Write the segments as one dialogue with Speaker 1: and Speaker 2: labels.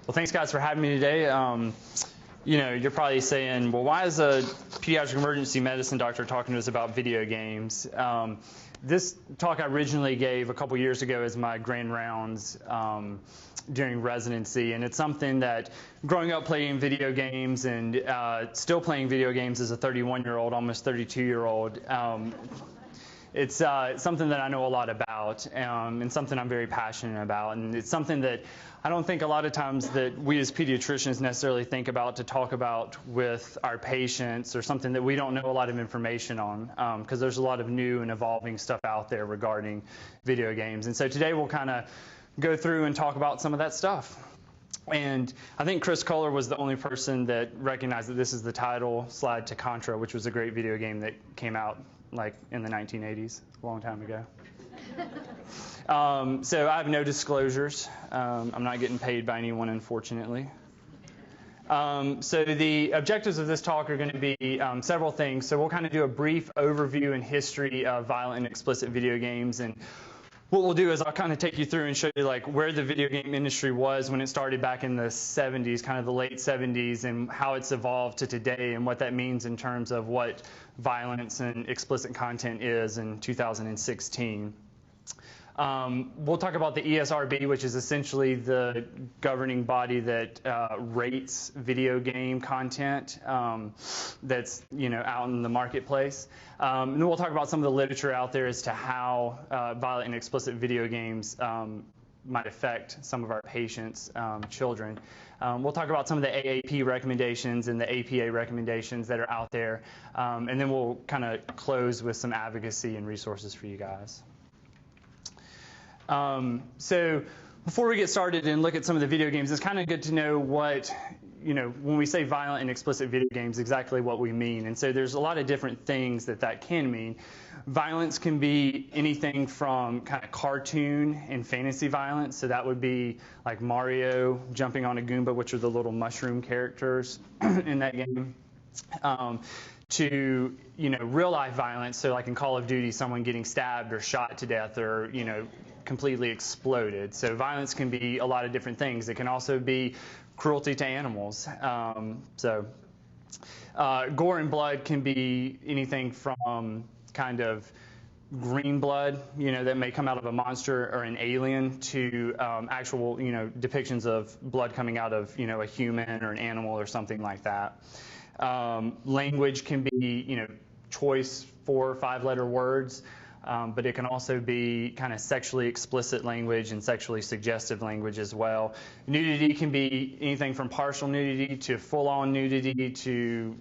Speaker 1: Well, thanks guys for having me today. You're probably saying, well, why is a pediatric emergency medicine doctor talking to us about video games? This talk I originally gave a couple years ago as my grand rounds during residency, and it's something that growing up playing video games and still playing video games as a 31-year-old, almost 32-year-old, it's something that I know a lot about and something I'm very passionate about, and it's something that I don't think a lot of times that we as pediatricians necessarily think about to talk about with our patients, or something that we don't know a lot of information on, because there's a lot of new and evolving stuff out there regarding video games. And so today we'll kind of go through and talk about some of that stuff. And I think Chris Kohler was the only person that recognized that this is the title slide to Contra, which was a great video game that came out like in the 1980s, a long time ago. So I have no disclosures. I'm not getting paid by anyone, unfortunately. So the objectives of this talk are going to be several things. So we'll kind of do a brief overview and history of violent and explicit video games. And what we'll do is I'll kind of take you through and show you like where the video game industry was when it started back in the 70s, kind of the late 70s, and how it's evolved to today and what that means in terms of what violence and explicit content is in 2016. We'll talk about the ESRB, which is essentially the governing body that rates video game content that's out in the marketplace. And then we'll talk about some of the literature out there as to how violent and explicit video games might affect some of our patients' children. We'll talk about some of the AAP recommendations and the APA recommendations that are out there, and then we'll kind of close with some advocacy and resources for you guys. So before we get started and look at some of the video games, it's kind of good to know what, when we say violent and explicit video games, exactly what we mean. And so there's a lot of different things that can mean. Violence can be anything from kind of cartoon and fantasy violence. So that would be like Mario jumping on a Goomba, which are the little mushroom characters in that game. To real life violence, so like in Call of Duty, someone getting stabbed or shot to death or completely exploded. So violence can be a lot of different things. It can also be cruelty to animals. Gore and blood can be anything from kind of green blood, that may come out of a monster or an alien, to actual, depictions of blood coming out of, a human or an animal or something like that. Language can be, choice 4 or 5 letter words, but it can also be kind of sexually explicit language and sexually suggestive language as well. Nudity can be anything from partial nudity to full-on nudity to,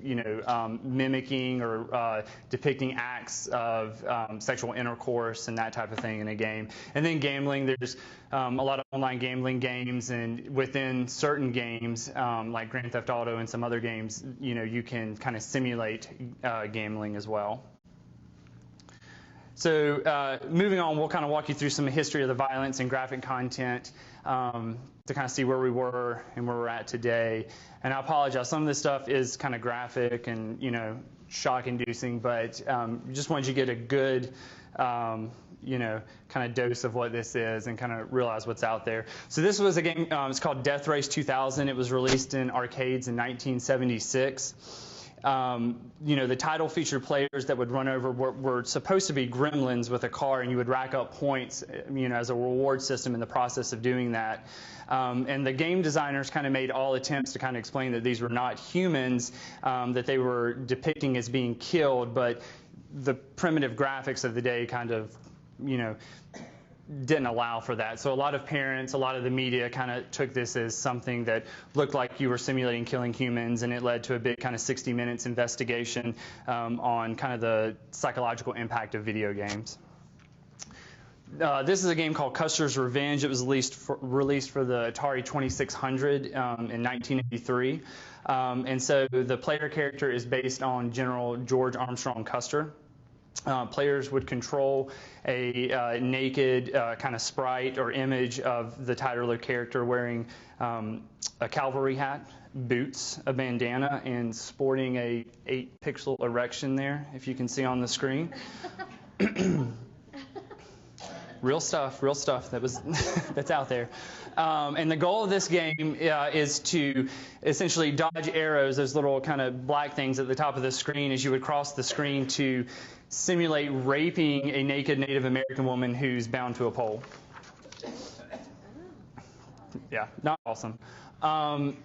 Speaker 1: mimicking or depicting acts of sexual intercourse and that type of thing in a game. And then gambling, there's a lot of online gambling games, and within certain games, like Grand Theft Auto and some other games, you can kind of simulate gambling as well. So moving on, we'll kind of walk you through some history of the violence and graphic content to kind of see where we were and where we're at today. And I apologize, some of this stuff is kind of graphic and, shock-inducing, but just wanted you to get a good, kind of dose of what this is and kind of realize what's out there. So this was a game, it's called Death Race 2000. It was released in arcades in 1976. The title featured players that would run over what were supposed to be gremlins with a car, and you would rack up points, as a reward system in the process of doing that. And the game designers kind of made all attempts to kind of explain that these were not humans, that they were depicting as being killed, but the primitive graphics of the day kind of, didn't allow for that. So a lot of parents, a lot of the media kind of took this as something that looked like you were simulating killing humans, and it led to a big kind of 60 Minutes investigation on kind of the psychological impact of video games. This is a game called Custer's Revenge. It was released for the Atari 2600 in 1983. And so the player character is based on General George Armstrong Custer. Players would control a naked kind of sprite or image of the titular character wearing a cavalry hat, boots, a bandana, and sporting a 8-pixel erection there, if you can see on the screen. real stuff that's out there. And the goal of this game is to essentially dodge arrows, those little kind of black things at the top of the screen as you would cross the screen to simulate raping a naked Native American woman who's bound to a pole. Yeah, not awesome.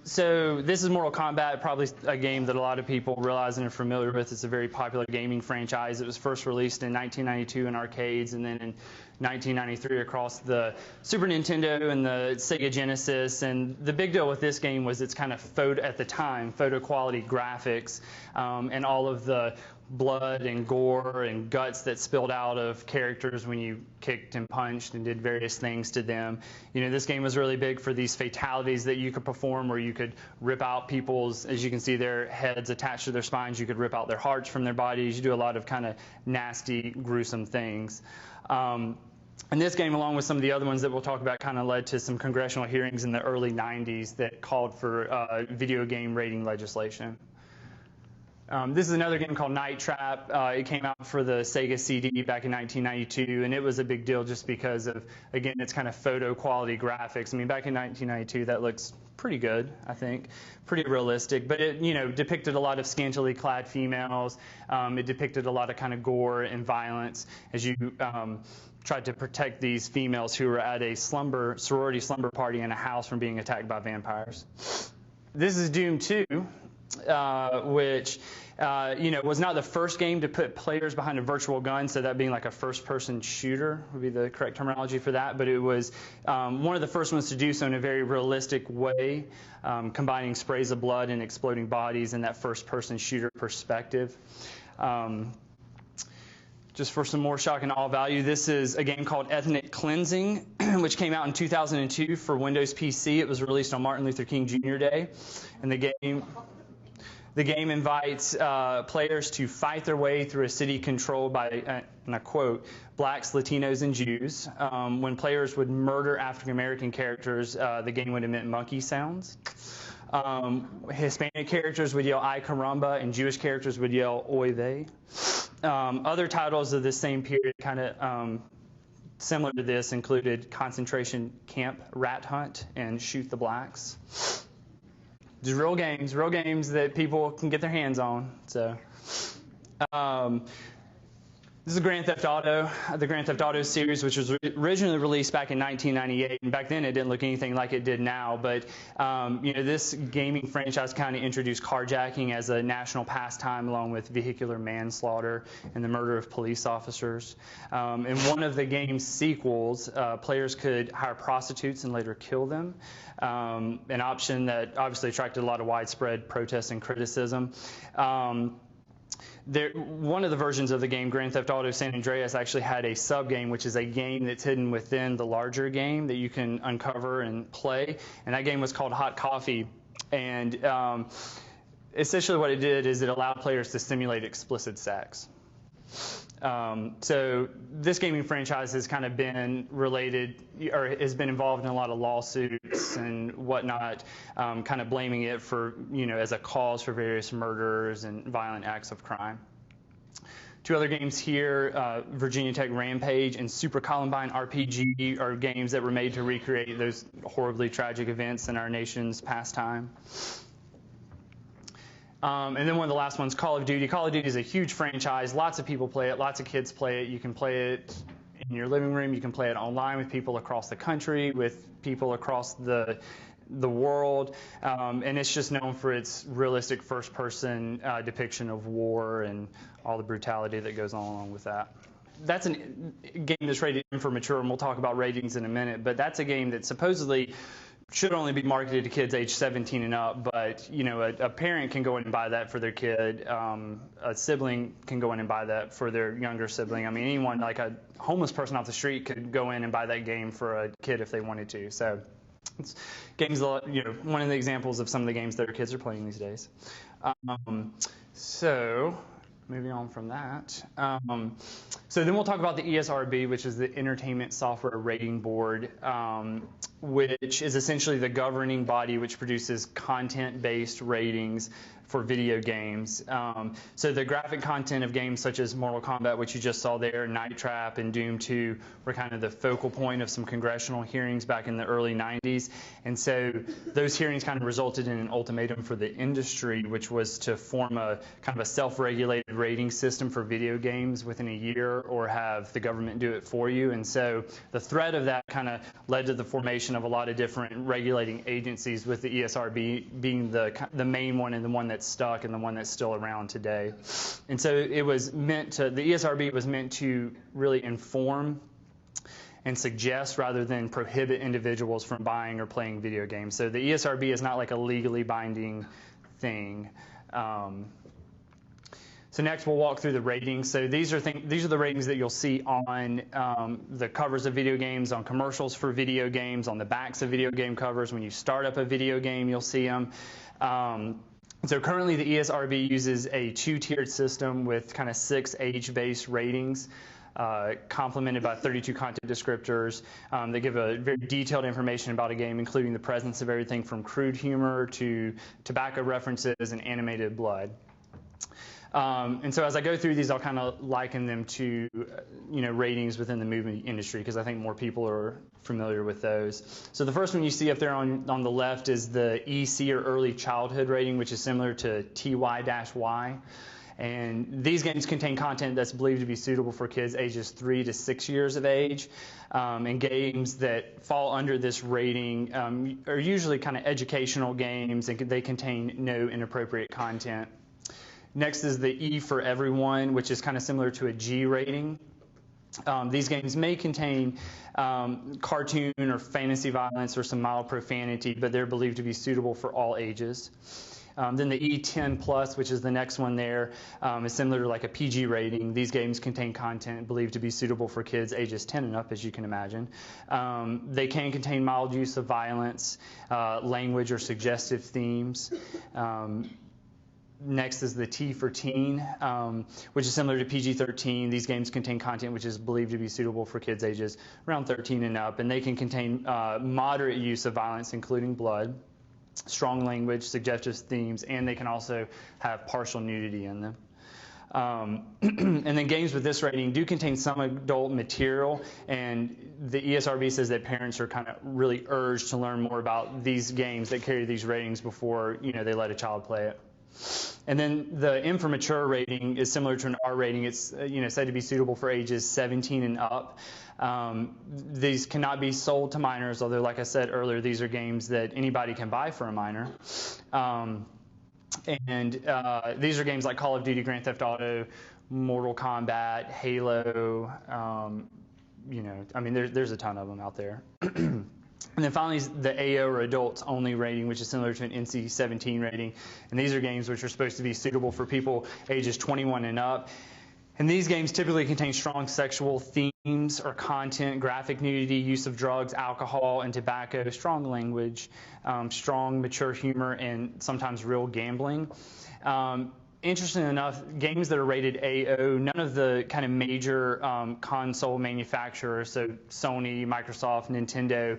Speaker 1: So this is Mortal Kombat, probably a game that a lot of people realize and are familiar with. It's a very popular gaming franchise. It was first released in 1992 in arcades and then in 1993 across the Super Nintendo and the Sega Genesis. And the big deal with this game was its kind of at the time, photo quality graphics and all of the blood and gore and guts that spilled out of characters when you kicked and punched and did various things to them. You know, this game was really big for these fatalities that you could perform where you could rip out people's, as you can see, their heads attached to their spines. You could rip out their hearts from their bodies. You do a lot of kind of nasty, gruesome things. And this game, along with some of the other ones that we'll talk about, kind of led to some congressional hearings in the early 90s that called for video game rating legislation. This is another game called Night Trap. It came out for the Sega CD back in 1992, and it was a big deal just because of, again, its kind of photo quality graphics. I mean, back in 1992, that looks pretty good, I think, pretty realistic. But it, you know, depicted a lot of scantily clad females. It depicted a lot of kind of gore and violence as you tried to protect these females who were at a sorority slumber party in a house from being attacked by vampires. This is Doom 2. Which was not the first game to put players behind a virtual gun, so that being like a first-person shooter would be the correct terminology for that, but it was one of the first ones to do so in a very realistic way, combining sprays of blood and exploding bodies in that first-person shooter perspective. Just for some more shock and awe value, this is a game called Ethnic Cleansing, which came out in 2002 for Windows PC. It was released on Martin Luther King Jr. Day, and the game invites players to fight their way through a city controlled by, and I quote, blacks, Latinos, and Jews. When players would murder African American characters, the game would emit monkey sounds. Hispanic characters would yell "ay caramba," and Jewish characters would yell "oy vey." Other titles of this same period, kind of similar to this, included Concentration Camp Rat Hunt and Shoot the Blacks. Just real games that people can get their hands on. So, this is Grand Theft Auto, the Grand Theft Auto series, which was originally released back in 1998. And back then, it didn't look anything like it did now. But this gaming franchise kind of introduced carjacking as a national pastime, along with vehicular manslaughter and the murder of police officers. In one of the game's sequels, players could hire prostitutes and later kill them. An option that obviously attracted a lot of widespread protests and criticism. One of the versions of the game, Grand Theft Auto San Andreas, actually had a sub-game, which is a game that's hidden within the larger game that you can uncover and play. And that game was called Hot Coffee. And essentially what it did is it allowed players to simulate explicit sex. So this gaming franchise has kind of been related, or has been involved in a lot of lawsuits and whatnot, kind of blaming it for, as a cause for various murders and violent acts of crime. Two other games here, Virginia Tech Rampage and Super Columbine RPG, are games that were made to recreate those horribly tragic events in our nation's pastime. And then one of the last ones, Call of Duty. Call of Duty is a huge franchise. Lots of people play it. Lots of kids play it. You can play it in your living room. You can play it online with people across the country, with people across the world. And it's just known for its realistic first-person depiction of war and all the brutality that goes on along with that. That's a game that's rated M for mature, and we'll talk about ratings in a minute. But that's a game that supposedly should only be marketed to kids age 17 and up, but a parent can go in and buy that for their kid. A sibling can go in and buy that for their younger sibling. I mean, anyone, like a homeless person off the street, could go in and buy that game for a kid if they wanted to. So, it's games, one of the examples of some of the games that our kids are playing these days. So, moving on from that. So then we'll talk about the ESRB, which is the Entertainment Software Rating Board, which is essentially the governing body which produces content-based ratings for video games. So the graphic content of games such as Mortal Kombat, which you just saw there, Night Trap, and Doom 2 were kind of the focal point of some congressional hearings back in the early 90s. And so those hearings kind of resulted in an ultimatum for the industry, which was to form a kind of a self-regulated rating system for video games within a year, or have the government do it for you. And so the threat of that kind of led to the formation of a lot of different regulating agencies, with the ESRB being the main one and the one that's stuck and the one that's still around today. And so it was meant to, the ESRB was meant to really inform and suggest rather than prohibit individuals from buying or playing video games. So the ESRB is not like a legally binding thing. So next we'll walk through the ratings. So these are the ratings that you'll see on the covers of video games, on commercials for video games, on the backs of video game covers. When you start up a video game, you'll see them. So currently the ESRB uses a two-tiered system with kind of 6 age-based ratings, complemented by 32 content descriptors that give a very detailed information about a game, including the presence of everything from crude humor to tobacco references and animated blood. And so as I go through these, I'll kind of liken them to, ratings within the movie industry, because I think more people are familiar with those. So the first one you see up there on the left is the EC, or early childhood rating, which is similar to TY-Y. And these games contain content that's believed to be suitable for kids ages 3 to 6 years of age. And games that fall under this rating are usually kind of educational games, and they contain no inappropriate content. Next is the E for everyone, which is kind of similar to a G rating. These games may contain cartoon or fantasy violence or some mild profanity, but they're believed to be suitable for all ages. Then the E10+, which is the next one there, is similar to like a PG rating. These games contain content believed to be suitable for kids ages 10 and up, as you can imagine. They can contain mild use of violence, language, or suggestive themes. Next is the T for teen, which is similar to PG-13. These games contain content which is believed to be suitable for kids ages around 13 and up, and they can contain moderate use of violence, including blood, strong language, suggestive themes, and they can also have partial nudity in them. And then games with this rating do contain some adult material, and the ESRB says that parents are kind of really urged to learn more about these games that carry these ratings before they let a child play it. And then the M for mature rating is similar to an R rating. It's said to be suitable for ages 17 and up. These cannot be sold to minors, although, like I said earlier, these are games that anybody can buy for a minor. These are games like Call of Duty, Grand Theft Auto, Mortal Kombat, Halo. There's a ton of them out there. And then finally, the AO, or adults only rating, which is similar to an NC-17 rating. And these are games which are supposed to be suitable for people ages 21 and up. And these games typically contain strong sexual themes or content, graphic nudity, use of drugs, alcohol, and tobacco, strong language, strong mature humor, and sometimes real gambling. Interesting enough, games that are rated AO, none of the kind of major console manufacturers, so Sony, Microsoft, Nintendo,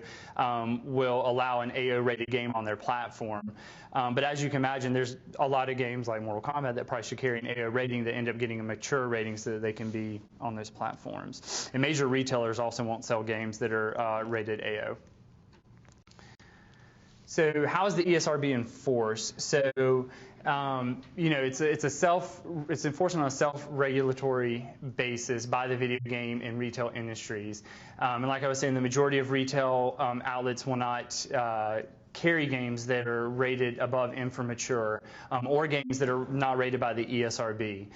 Speaker 1: will allow an AO rated game on their platform. But as you can imagine, there's a lot of games like Mortal Kombat that probably should carry an AO rating that end up getting a mature rating so that they can be on those platforms. And major retailers also won't sell games that are rated AO. So how is the ESRB enforced? So it's enforced on a self-regulatory basis by the video game and retail industries. And like I was saying, the majority of retail outlets will not carry games that are rated above M for mature, or games that are not rated by the ESRB.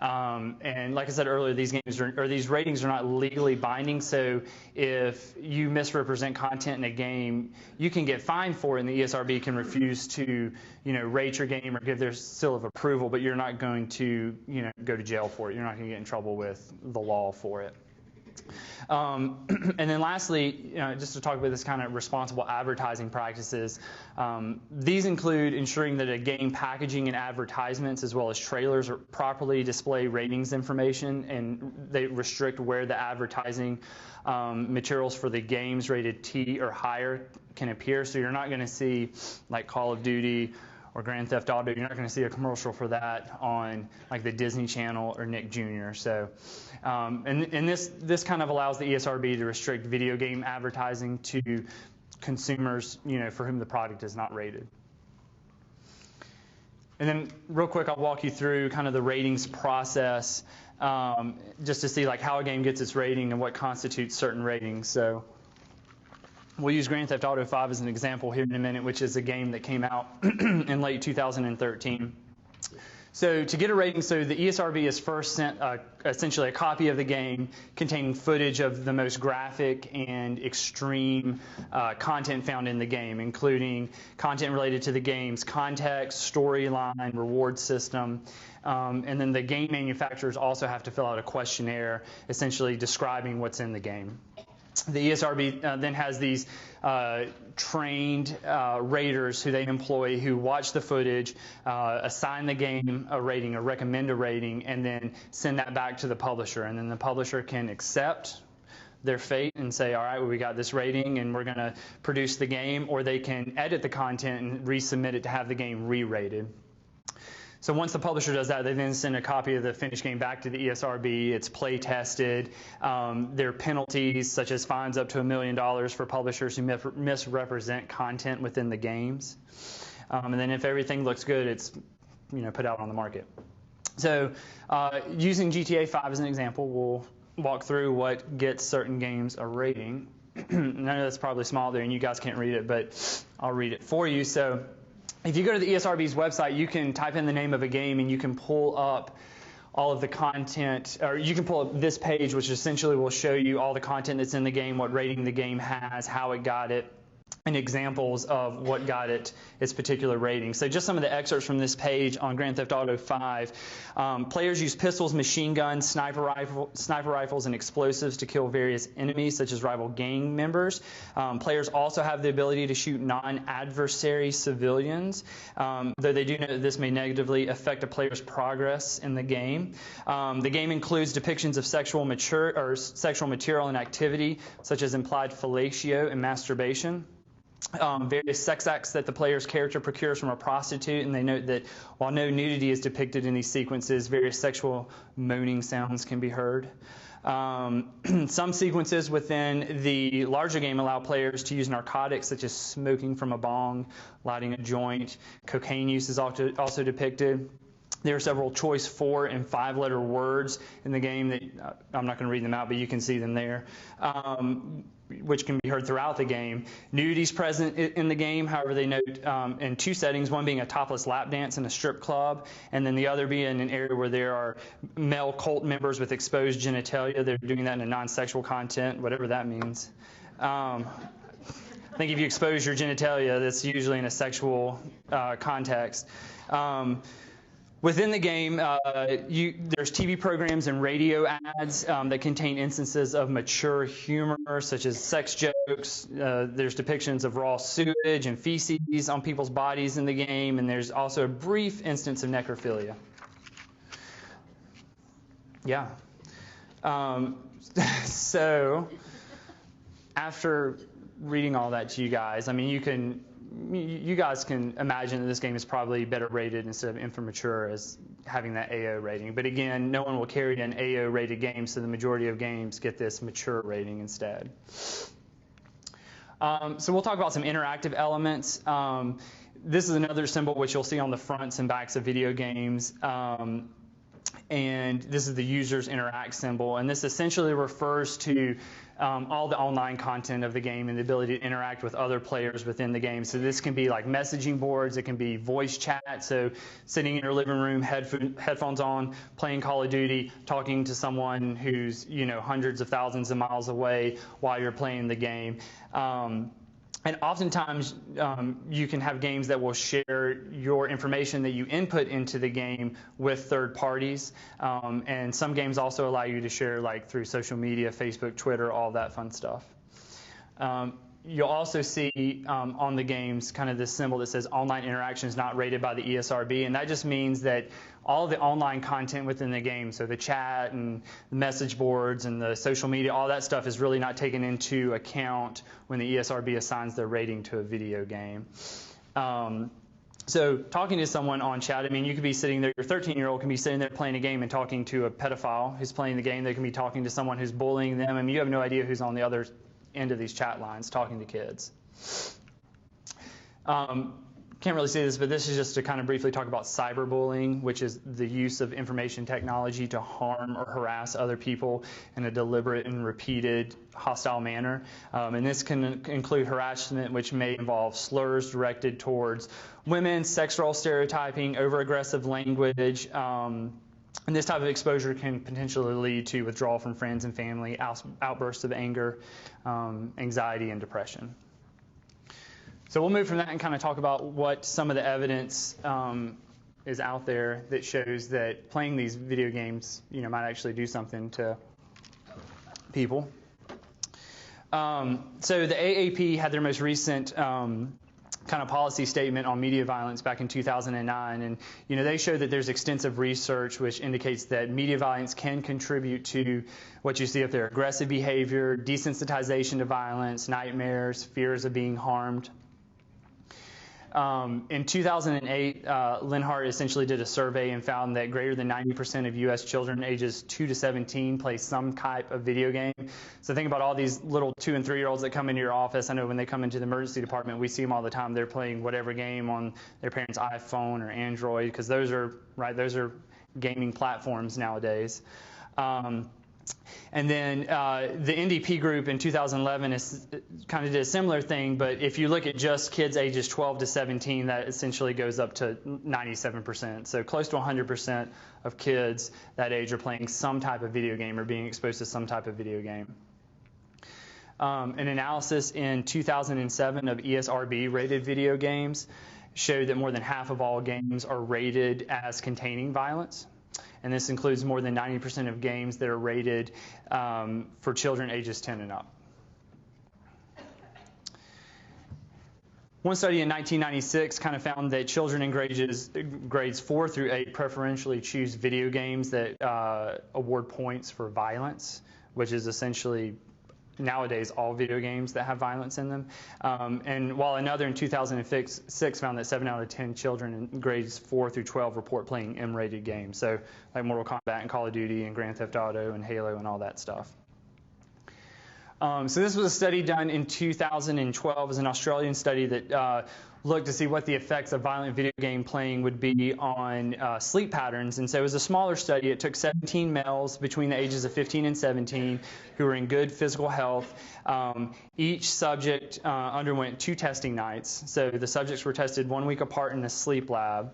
Speaker 1: And like I said earlier, these ratings are not legally binding. So if you misrepresent content in a game, you can get fined for it, and the ESRB can refuse to, rate your game or give their seal of approval. But you're not going to, go to jail for it. You're not going to get in trouble with the law for it. And then lastly, just to talk about this kind of responsible advertising practices, these include ensuring that a game packaging and advertisements as well as trailers are properly display ratings information, and they restrict where the advertising materials for the games rated T or higher can appear. So you're not going to see like Call of Duty or Grand Theft Auto, you're not going to see a commercial for that on like the Disney Channel or Nick Jr. So, and this kind of allows the ESRB to restrict video game advertising to consumers, for whom the product is not rated. And then real quick, I'll walk you through kind of the ratings process, just to see like how a game gets its rating and what constitutes certain ratings. So we'll use Grand Theft Auto 5 as an example here in a minute, which is a game that came out in late 2013. So to get a rating, so the ESRB is first sent essentially a copy of the game containing footage of the most graphic and extreme content found in the game, including content related to the game's context, storyline, reward system. And then the game manufacturers also have to fill out a questionnaire essentially describing what's in the game. The ESRB then has these trained raters who they employ who watch the footage, assign the game a rating, or recommend a rating, and then send that back to the publisher. And then the publisher can accept their fate and say, all right, well, we got this rating and we're going to produce the game, or they can edit the content and resubmit it to have the game re-rated. So once the publisher does that, they then send a copy of the finished game back to the ESRB. It's play tested. There are penalties such as fines up to $1 million for publishers who misrepresent content within the games. And then if everything looks good, it's put out on the market. So using GTA 5 as an example, we'll walk through what gets certain games a rating. I know that's probably small there and you guys can't read it, but I'll read it for you. So if you go to the ESRB's website, you can type in the name of a game and you can pull up all of the content, or you can pull up this page, which essentially will show you all the content that's in the game, what rating the game has, how it got it, and examples of what got it its particular rating. So just some of the excerpts from this page on Grand Theft Auto 5. Players use pistols, machine guns, sniper rifles, and explosives to kill various enemies, such as rival gang members. Players also have the ability to shoot non-adversary civilians, though they do know that this may negatively affect a player's progress in the game. The game includes depictions of sexual material and activity, such as implied fellatio and masturbation. Various sex acts that the player's character procures from a prostitute, and they note that while no nudity is depicted in these sequences, various sexual moaning sounds can be heard. Some sequences within the larger game allow players to use narcotics such as smoking from a bong, lighting a joint. Cocaine use is also depicted. There are several choice 4- and 5-letter words in the game that I'm not going to read them out, but you can see them there, which can be heard throughout the game. Nudity is present in the game, however, they note in 2 settings, one being a topless lap dance in a strip club, and then the other being an area where there are male cult members with exposed genitalia. They're doing that in a non-sexual content, whatever that means. I think if you expose your genitalia, that's usually in a sexual context. Within the game, there's TV programs and radio ads that contain instances of mature humor, such as sex jokes. There's depictions of raw sewage and feces on people's bodies in the game, and there's also a brief instance of necrophilia. Yeah. So after reading all that to you guys, I mean, you guys can imagine that this game is probably better rated instead of infant-mature as having that AO rating. But again, no one will carry an AO rated game, so the majority of games get this mature rating instead. So we'll talk about some interactive elements. This is another symbol which you'll see on the fronts and backs of video games. And this is the user's interact symbol. And this essentially refers to all the online content of the game and the ability to interact with other players within the game. So this can be like messaging boards, it can be voice chat, so sitting in your living room, headphones on, playing Call of Duty, talking to someone who's hundreds of thousands of miles away while you're playing the game. And oftentimes, you can have games that will share your information that you input into the game with third parties. And some games also allow you to share like through social media, Facebook, Twitter, all that fun stuff. You'll also see on the games kind of this symbol that says online interaction is not rated by the ESRB, and that just means that all of the online content within the game, so the chat and the message boards and the social media, all that stuff is really not taken into account when the ESRB assigns their rating to a video game. So talking to someone on chat, I mean, you could be sitting there, your 13-year-old can be sitting there playing a game and talking to a pedophile who's playing the game. They can be talking to someone who's bullying them. I mean, you have no idea who's on the other end of these chat lines talking to kids. Can't really say this, but this is just to kind of briefly talk about cyberbullying, which is the use of information technology to harm or harass other people in a deliberate and repeated hostile manner. And this can include harassment, which may involve slurs directed towards women, sex role stereotyping, over-aggressive language. And this type of exposure can potentially lead to withdrawal from friends and family, outbursts of anger, anxiety, and depression. So we'll move from that and kind of talk about what some of the evidence is out there that shows that playing these video games, might actually do something to people. So the AAP had their most recent kind of policy statement on media violence back in 2009, and they show that there's extensive research which indicates that media violence can contribute to what you see up there: aggressive behavior, desensitization to violence, nightmares, fears of being harmed. In 2008, Linhart essentially did a survey and found that greater than 90% of U.S. children ages 2 to 17 play some type of video game. So think about all these little 2- and 3-year-olds that come into your office. I know when they come into the emergency department, we see them all the time. They're playing whatever game on their parents' iPhone or Android, because those are gaming platforms nowadays. And then the NDP group in 2011 kind of did a similar thing, but if you look at just kids ages 12 to 17, that essentially goes up to 97%. So close to 100% of kids that age are playing some type of video game or being exposed to some type of video game. An analysis in 2007 of ESRB rated video games showed that more than half of all games are rated as containing violence. And this includes more than 90% of games that are rated for children ages 10 and up. One study in 1996 kind of found that children in grades 4 through 8 preferentially choose video games that award points for violence, which is essentially nowadays all video games that have violence in them. And while another in 2006 found that 7 out of 10 children in grades 4 through 12 report playing M-rated games, so like Mortal Kombat and Call of Duty and Grand Theft Auto and Halo and all that stuff. So this was a study done in 2012. It was an Australian study that looked to see what the effects of violent video game playing would be on sleep patterns. And so it was a smaller study. It took 17 males between the ages of 15 and 17 who were in good physical health. Each subject underwent 2 testing nights. So the subjects were tested 1 week apart in a sleep lab.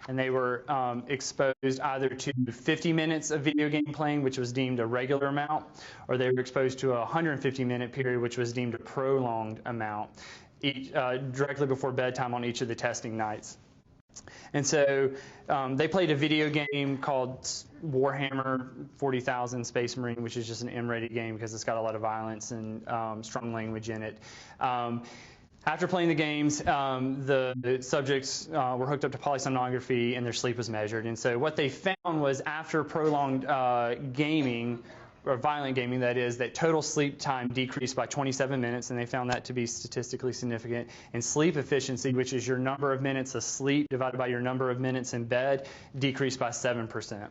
Speaker 1: And they were exposed either to 50 minutes of video game playing, which was deemed a regular amount, or they were exposed to a 150-minute period, which was deemed a prolonged amount, directly before bedtime on each of the testing nights. And so they played a video game called Warhammer 40,000 Space Marine, which is just an M-rated game because it's got a lot of violence and strong language in it. After playing the games, the subjects were hooked up to polysomnography and their sleep was measured. And so what they found was after prolonged gaming, or violent gaming that is, that total sleep time decreased by 27 minutes, and they found that to be statistically significant. And sleep efficiency, which is your number of minutes of sleep divided by your number of minutes in bed, decreased by 7%.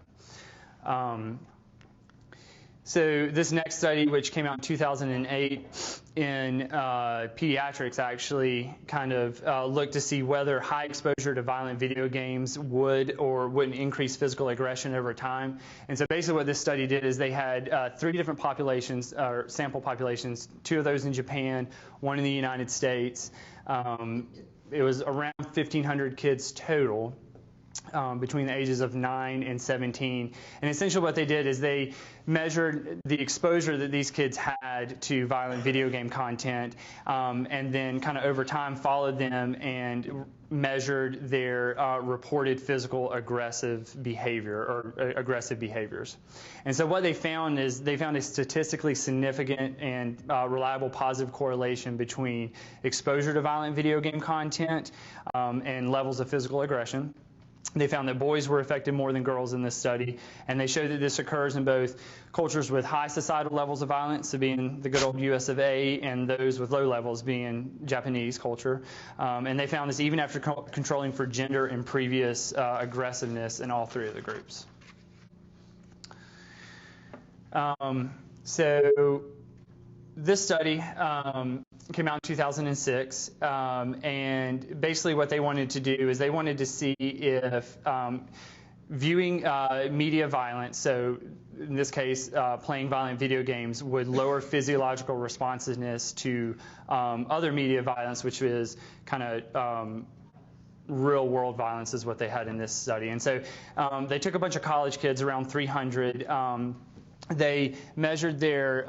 Speaker 1: So this next study, which came out in 2008 in pediatrics, actually kind of looked to see whether high exposure to violent video games would or wouldn't increase physical aggression over time. And so basically what this study did is they had 3 different populations, or sample populations, 2 of those in Japan, 1 in the United States. It was around 1,500 kids total. Between the ages of 9 and 17. And essentially what they did is they measured the exposure that these kids had to violent video game content, and then kind of over time followed them and measured their reported physical aggressive behavior or aggressive behaviors. And so what they found is they found a statistically significant and reliable positive correlation between exposure to violent video game content and levels of physical aggression. They found that boys were affected more than girls in this study, and they showed that this occurs in both cultures with high societal levels of violence, so being the good old US of A, and those with low levels being Japanese culture. And they found this even after controlling for gender and previous aggressiveness in all three of the groups. So this study came out in 2006, and basically what they wanted to do is they wanted to see if viewing media violence, so in this case playing violent video games, would lower physiological responsiveness to other media violence, which is kind of real world violence is what they had in this study. And so they took a bunch of college kids, around 300. They measured their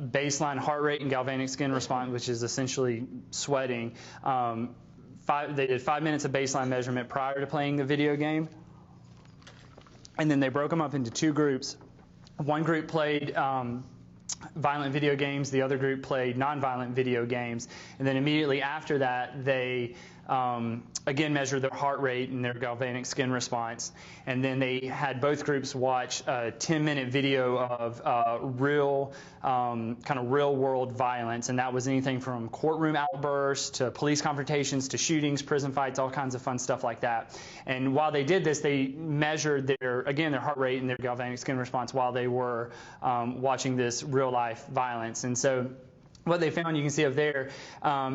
Speaker 1: baseline heart rate and galvanic skin response, which is essentially sweating. They did 5 minutes of baseline measurement prior to playing the video game. And then they broke them up into two groups. One group played violent video games. The other group played non-violent video games. And then immediately after that, they again measured their heart rate and their galvanic skin response. And then they had both groups watch a 10-minute video of real, kind of real-world violence. And that was anything from courtroom outbursts to police confrontations to shootings, prison fights, all kinds of fun stuff like that. And while they did this, they measured their heart rate and their galvanic skin response while they were watching this real-life violence. And so what they found, you can see up there,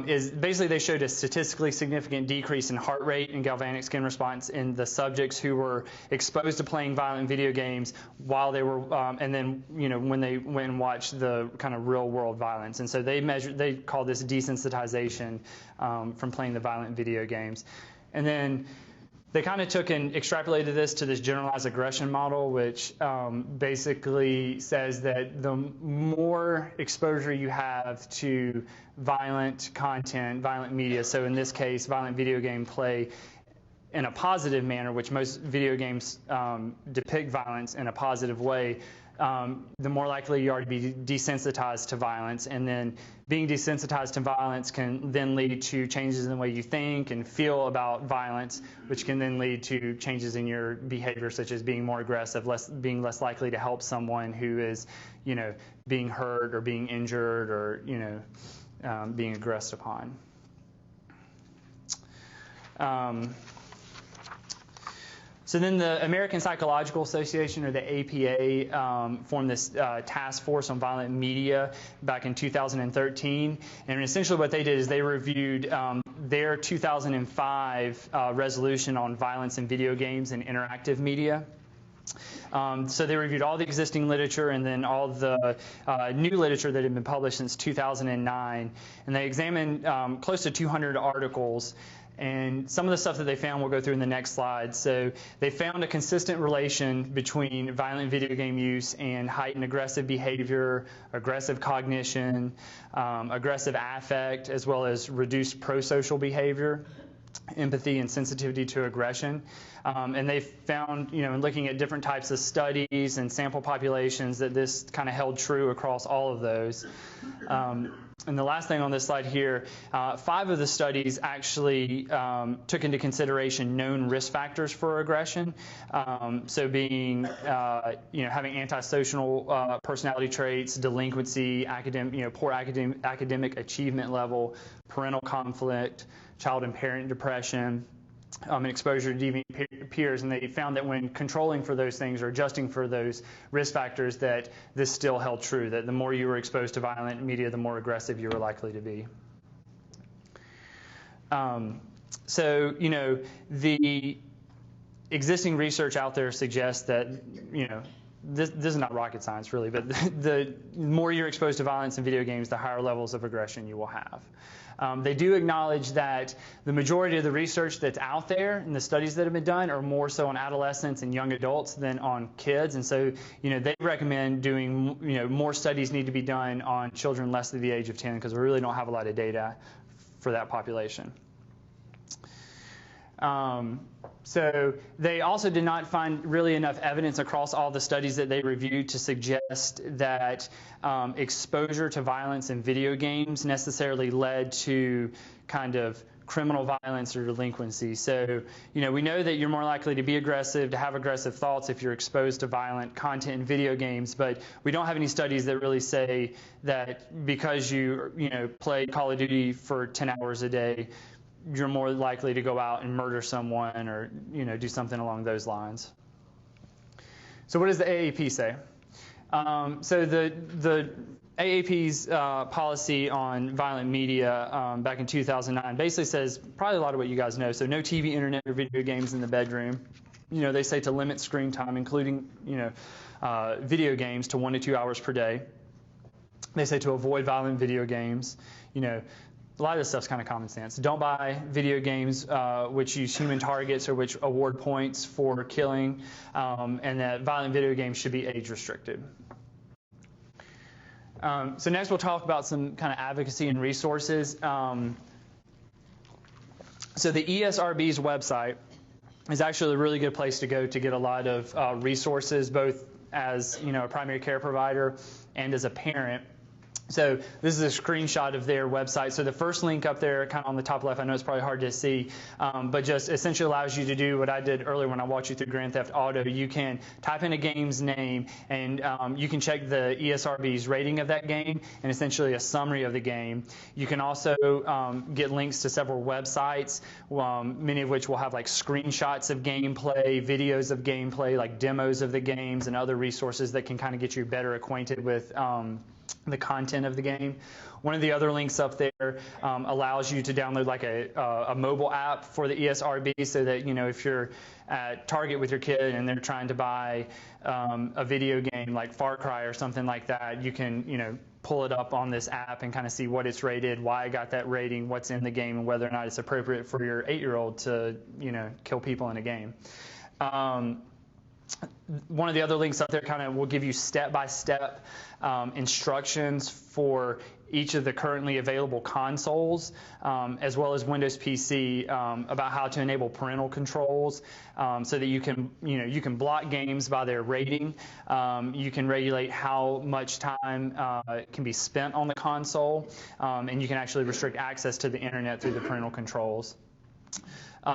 Speaker 1: is basically they showed a statistically significant decrease in heart rate and galvanic skin response in the subjects who were exposed to playing violent video games while they were, and then when they went and watched the kind of real world violence. And so they call this desensitization from playing the violent video games. And then they kind of took and extrapolated this to this generalized aggression model, which basically says that the more exposure you have to violent content, violent media, so in this case, violent video game play in a positive manner, which most video games depict violence in a positive way, the more likely you are to be desensitized to violence. And then being desensitized to violence can then lead to changes in the way you think and feel about violence, which can then lead to changes in your behavior, such as being more aggressive, being less likely to help someone who is, being hurt or being injured or, being aggressed upon. So then the American Psychological Association, or the APA, formed this task force on violent media back in 2013. And essentially what they did is they reviewed their 2005 resolution on violence in video games and interactive media. So they reviewed all the existing literature and then all the new literature that had been published since 2009. And they examined close to 200 articles. And some of the stuff that they found we'll go through in the next slide. So they found a consistent relation between violent video game use and heightened aggressive behavior, aggressive cognition, aggressive affect, as well as reduced prosocial behavior, empathy, and sensitivity to aggression. And they found, in looking at different types of studies and sample populations, that this kind of held true across all of those. And the last thing on this slide here, 5 of the studies actually took into consideration known risk factors for aggression. So being, having antisocial personality traits, delinquency, poor academic achievement level, parental conflict, child and parent depression, and exposure to deviant peers. And they found that when controlling for those things or adjusting for those risk factors, that this still held true, that the more you were exposed to violent media, the more aggressive you were likely to be. So, the existing research out there suggests that, this is not rocket science really, but the more you're exposed to violence in video games, the higher levels of aggression you will have. They do acknowledge that the majority of the research that's out there and the studies that have been done are more so on adolescents and young adults than on kids. And so, they recommend doing, more studies need to be done on children less than the age of 10 because we really don't have a lot of data for that population. So they also did not find really enough evidence across all the studies that they reviewed to suggest that exposure to violence in video games necessarily led to kind of criminal violence or delinquency. So, we know that you're more likely to be aggressive, to have aggressive thoughts if you're exposed to violent content in video games, but we don't have any studies that really say that because you play Call of Duty for 10 hours a day, you're more likely to go out and murder someone or, do something along those lines. So what does the AAP say? So the AAP's policy on violent media back in 2009 basically says probably a lot of what you guys know. So no TV, internet, or video games in the bedroom. They say to limit screen time, including, video games to 1 to 2 hours per day. They say to avoid violent video games. A lot of this stuff's kind of common sense. Don't buy video games which use human targets or which award points for killing, and that violent video games should be age restricted. So next we'll talk about some kind of advocacy and resources. So the ESRB's website is actually a really good place to go to get a lot of resources, both as a primary care provider and as a parent. So this is a screenshot of their website. So the first link up there, kind of on the top left, I know it's probably hard to see, but just essentially allows you to do what I did earlier when I walked you through Grand Theft Auto. You can type in a game's name, and you can check the ESRB's rating of that game and essentially a summary of the game. You can also get links to several websites, many of which will have like screenshots of gameplay, videos of gameplay, like demos of the games, and other resources that can kind of get you better acquainted with the content of the game. One of the other links up there allows you to download like a mobile app for the ESRB, so that if you're at Target with your kid and they're trying to buy a video game like Far Cry or something like that, you can pull it up on this app and kind of see what it's rated, why I got that rating, what's in the game, and whether or not it's appropriate for your 8-year-old to kill people in a game. One of the other links up there kind of will give you step-by-step instructions for each of the currently available consoles, as well as Windows PC, about how to enable parental controls, so that you can block games by their rating. You can regulate how much time can be spent on the console, and you can actually restrict access to the internet through the parental controls.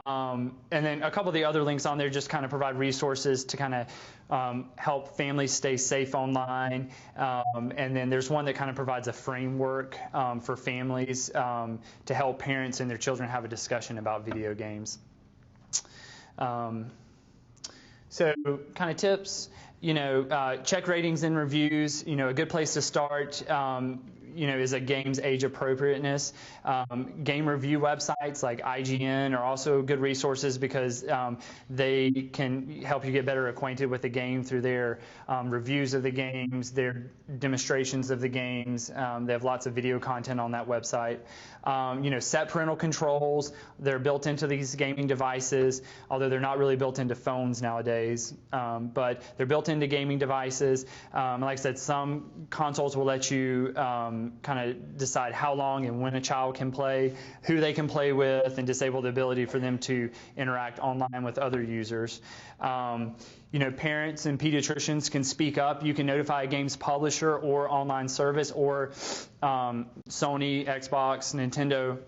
Speaker 1: And then a couple of the other links on there just kind of provide resources to kind of help families stay safe online. And then there's one that kind of provides a framework for families to help parents and their children have a discussion about video games. So kind of tips, check ratings and reviews. A good place to start is a game's age appropriateness. Game review websites like IGN are also good resources because they can help you get better acquainted with the game through their reviews of the games, their demonstrations of the games. They have lots of video content on that website. Set parental controls. They're built into these gaming devices, although they're not really built into phones nowadays. But they're built into gaming devices. Like I said, some consoles will let you kind of decide how long and when a child can play, who they can play with, and disable the ability for them to interact online with other users. Parents and pediatricians can speak up. You can notify a game's publisher or online service, or Sony, Xbox, Nintendo,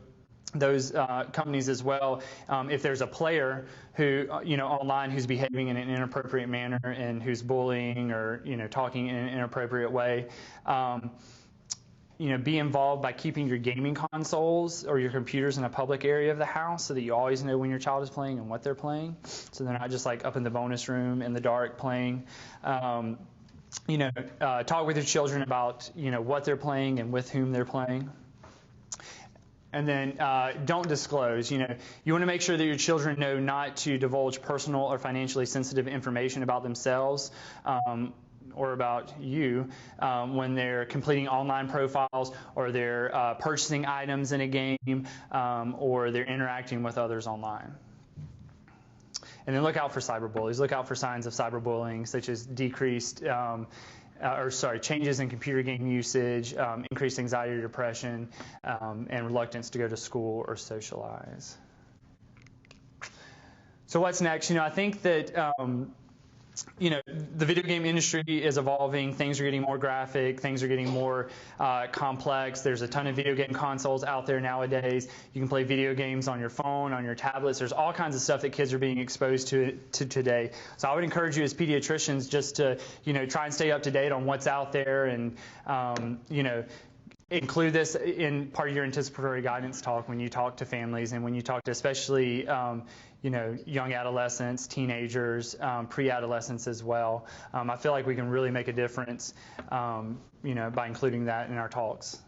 Speaker 1: those companies as well, if there's a player who online who's behaving in an inappropriate manner and who's bullying or talking in an inappropriate way. Be involved by keeping your gaming consoles or your computers in a public area of the house, so that you always know when your child is playing and what they're playing, so they're not just like up in the bonus room in the dark playing. Talk with your children about what they're playing and with whom they're playing. And then don't disclose. You want to make sure that your children know not to divulge personal or financially sensitive information about themselves or about you when they're completing online profiles, or they're purchasing items in a game, or they're interacting with others online. And then look out for cyberbullies. Look out for signs of cyberbullying, such as changes in computer game usage, increased anxiety or depression, and reluctance to go to school or socialize. So what's next? I think that you know, the video game industry is evolving. Things are getting more graphic. Things are getting more complex. There's a ton of video game consoles out there nowadays. You can play video games on your phone, on your tablets. There's all kinds of stuff that kids are being exposed to today. So I would encourage you as pediatricians just to, you know, try and stay up to date on what's out there and, you know, include this in part of your anticipatory guidance talk when you talk to families and when you talk to especially you know, young adolescents, teenagers, pre-adolescents as well. I feel like we can really make a difference, you know, by including that in our talks.